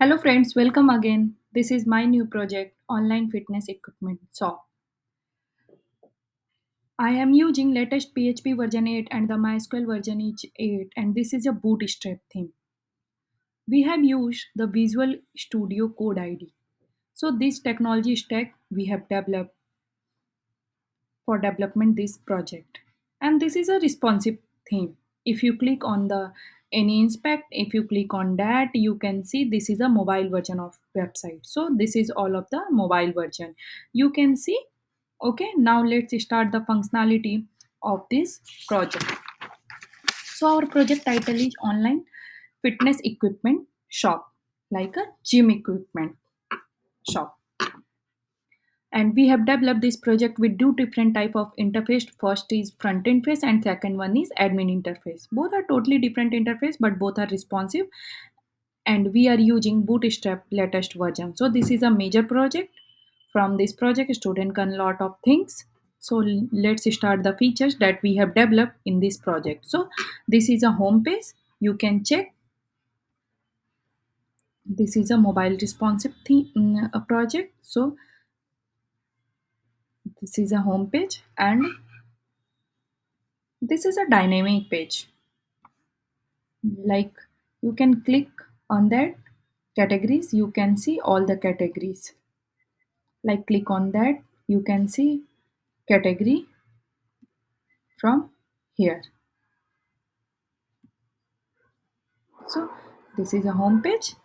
Hello friends, welcome again. This is my new project, Online Fitness Equipment. So, I am using latest PHP version 8 and the MySQL version is 8 and this is a bootstrap theme. We have used the Visual Studio Code ID. So this technology stack we have developed for development this project. And this is a responsive theme. If you click on the any inspect, if you click on that, you can see this is a mobile version of website. So this is all of the mobile version. You can see. Okay, now let's start the functionality of this project. So our project title is online fitness equipment shop, like a gym equipment shop. And we have developed this project with two different type of interface. First is front interface and second one is admin interface. Both are totally different interface, but both are responsive, and we are using bootstrap latest version. So this is a major project. From this project student can lot of things. So let's start the features that we have developed in this project. So this is a home page. You can check. This is a mobile responsive a project. So this is a home page, and this is a dynamic page. Like, you can click on that categories, you can see all the categories. Like, click on that, you can see category from here. So this is a home page.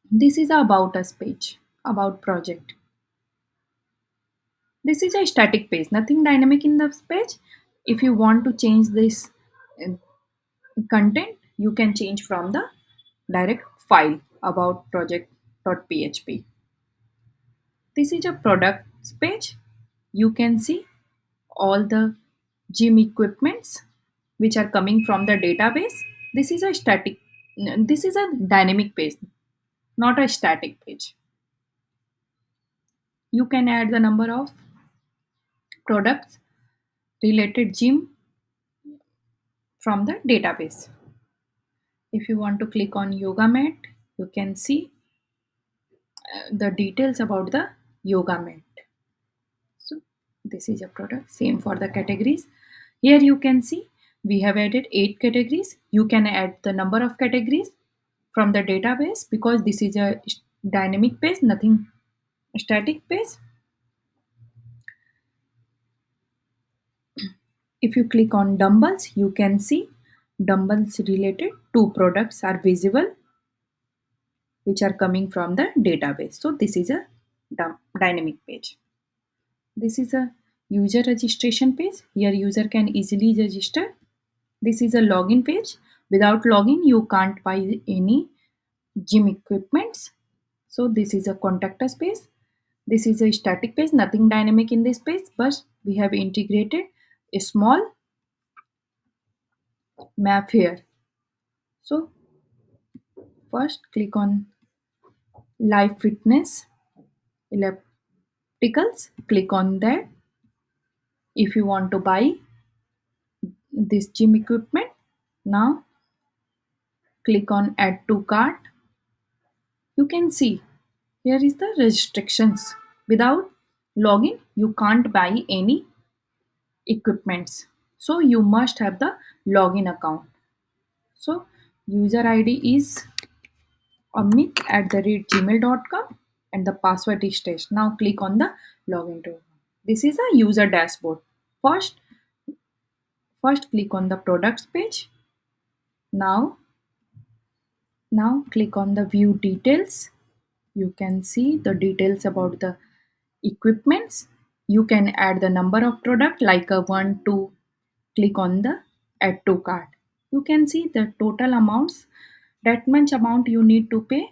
This is a about us page, about project. This is a static page, nothing dynamic in this page. If you want to change this uh, content, you can change from the direct file about project.php. This is a products page. You can see all the gym equipments which are coming from the database. This is a static, this is a dynamic page, not a static page. You can add the number of products related gym from the database. If you want to click on yoga mat, you can see the details about the yoga mat. So this is a product, same for the categories. Here you can see we have added 8 categories. You can add the number of categories from the database because this is a dynamic page, nothing static page. If you click on dumbbells, you can see dumbbells related to products are visible which are coming from the database. So this is a dynamic page. This is a user registration page. Here user can easily register. This is a login page. Without login, you can't buy any gym equipments. So this is a contact us page. This is a static page, nothing dynamic in this page, but we have integrated a small map here. So first click on live fitness ellipticals. Click on that. If you want to buy this gym equipment, now click on add to cart. You can see here is the restrictions. Without login, you can't buy any equipments. So you must have the login account. So user ID is amit@gmail.com and the password is test. Now click on the login to. This is a user dashboard. First, first click on the products page. Now, now click on the view details. You can see the details about the equipments. You can add the number of product like a 1, 2. Click on the add to cart. You can see the total amounts. That much amount you need to pay.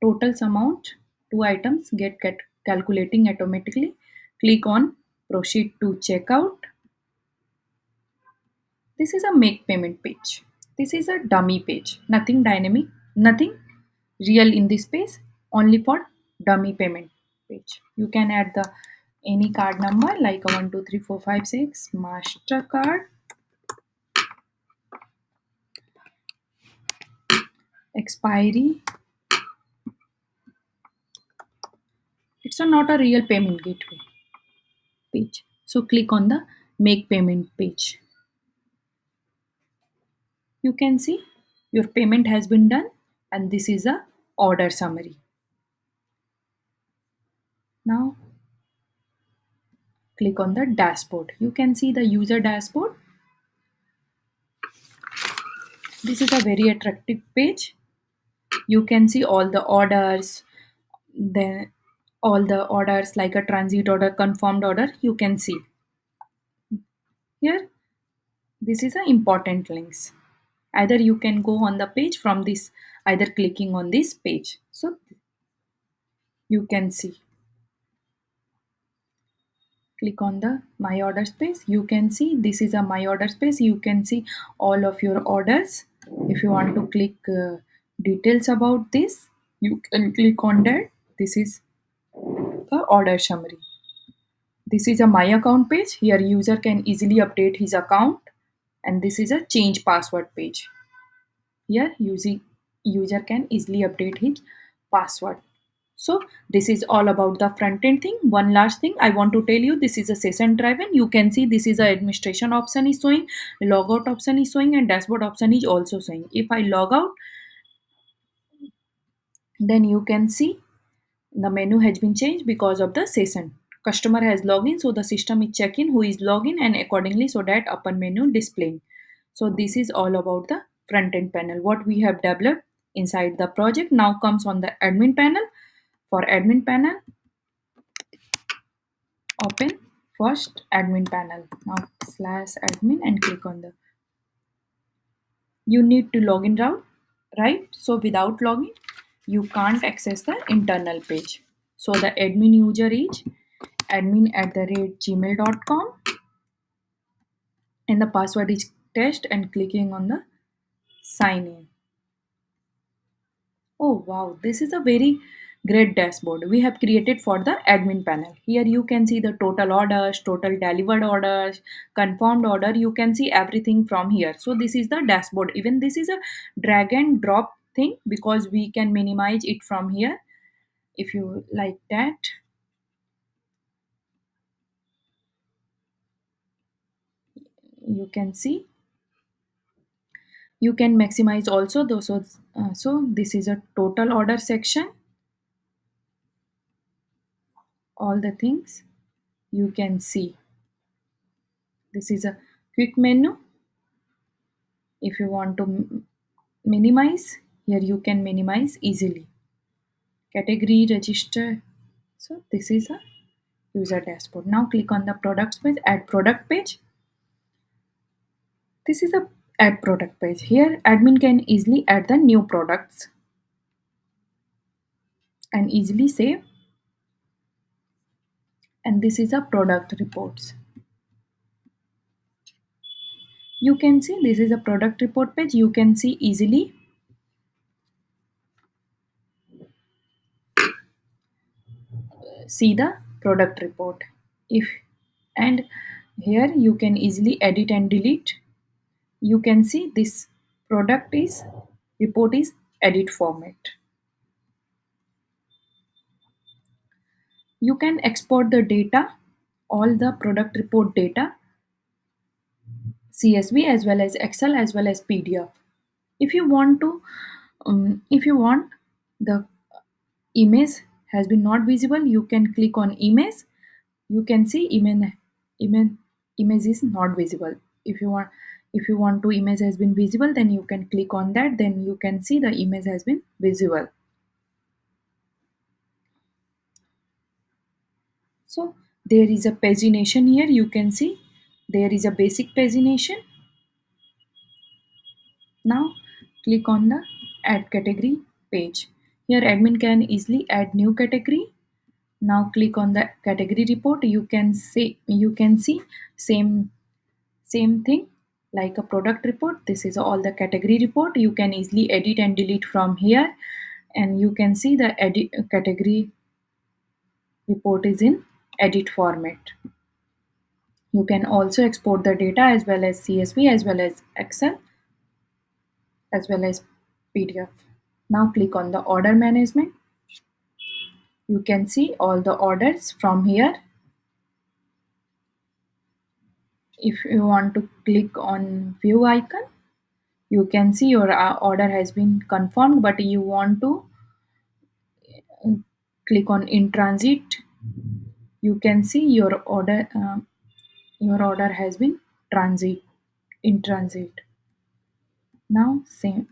Total amount, 2 items get calculating automatically. Click on proceed to checkout. This is a make payment page. This is a dummy page. Nothing dynamic, nothing real in this page, only for dummy payment page. You can add the any card number like a 1 2 3 4 5 6 MasterCard, expiry It's not a real payment gateway page. So click on the make payment page. You can see your payment has been done, and this is a order summary. Now click on the dashboard. You can see the user dashboard. This is a very attractive page. You can see all the orders, then all the orders like a transit order, confirmed order. You can see here. This is a important links. Either you can go on the page from this, either clicking on this page. So you can see, click on the my order space. You can see this is a my order space. You can see all of your orders. If you want to click details about this, you can click on that. This is the order summary. This is a my account page. Here user can easily update his account, and this is a change password page. Here user can easily update his password. So this is all about the front end thing. One last thing I want to tell you, this is a session driven. You can see this is a administration option is showing, logout option is showing, and dashboard option is also showing. If I log out, then you can see the menu has been changed because of the session. Customer has login, so the system is checking who is login, and accordingly so that upper menu displaying. So this is all about the front end panel, what we have developed inside the project. Now comes on the admin panel. For admin panel, open first admin panel. Now slash admin and click on the, you need to login route, right? So without login you can't access the internal page. So the admin user is admin@gmail.com, and the password is test, and clicking on the sign in. Oh wow, this is a very great dashboard we have created for the admin panel. Here you can see the total orders, total delivered orders, confirmed order. You can see everything from here. So this is the dashboard. Even this is a drag and drop thing because we can minimize it from here if you like that. You can see you can maximize also those. So this is a total order section. All the things you can see. This is a quick menu. If you want to minimize, here you can minimize easily. Category register. So this is a user dashboard. Now click on the products page, add product page. This is a add product page. Here admin can easily add the new products and easily save. And this is a product reports. You can see this is a product report page. You can see easily see the product report. If and here you can easily edit and delete. You can see this product is report is edit format. You can export the data, all the product report data, CSV as well as Excel as well as PDF. If you want to, if you want the image has been not visible, you can click on image. You can see image image is not visible. If you want to image has been visible, then you can click on that. Then you can see the image has been visible. So there is a pagination here. You can see there is a basic pagination. Now click on the add category page. Here admin can easily add new category. Now click on the category report. You can see same thing like a product report. This is all the category report. You can easily edit and delete from here, and you can see the edit category report is in edit format. You can also export the data as well as CSV as well as Excel as well as PDF. Now click on the order management. You can see all the orders from here. If you want to click on view icon, you can see your order has been confirmed, but you want to click on in transit. You can see your order has been transit in transit. Now same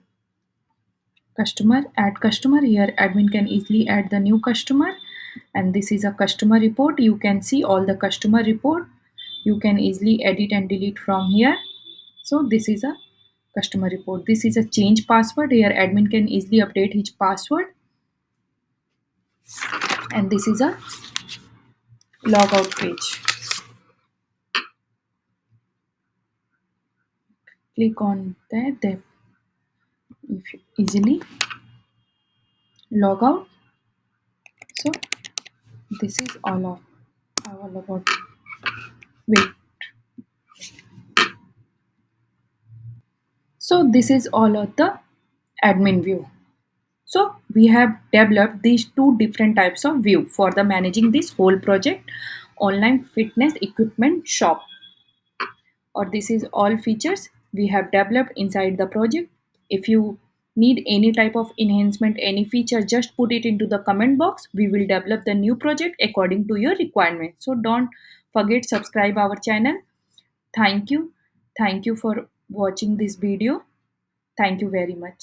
customer, add customer. Here admin can easily add the new customer, and this is a customer report. You can see all the customer report. You can easily edit and delete from here. So this is a customer report. This is a change password. Here admin can easily update his password, and this is a logout page. Click on that, if you easily log out. So this is all about. Wait. So this is all of the admin view. So we have developed these two different types of view for the managing this whole project online fitness equipment shop, or this is all features we have developed inside the project. If you need any type of enhancement, any feature, just put it into the comment box. We will develop the new project according to your requirement. So don't forget subscribe our channel. Thank you. Thank you for watching this video. Thank you very much.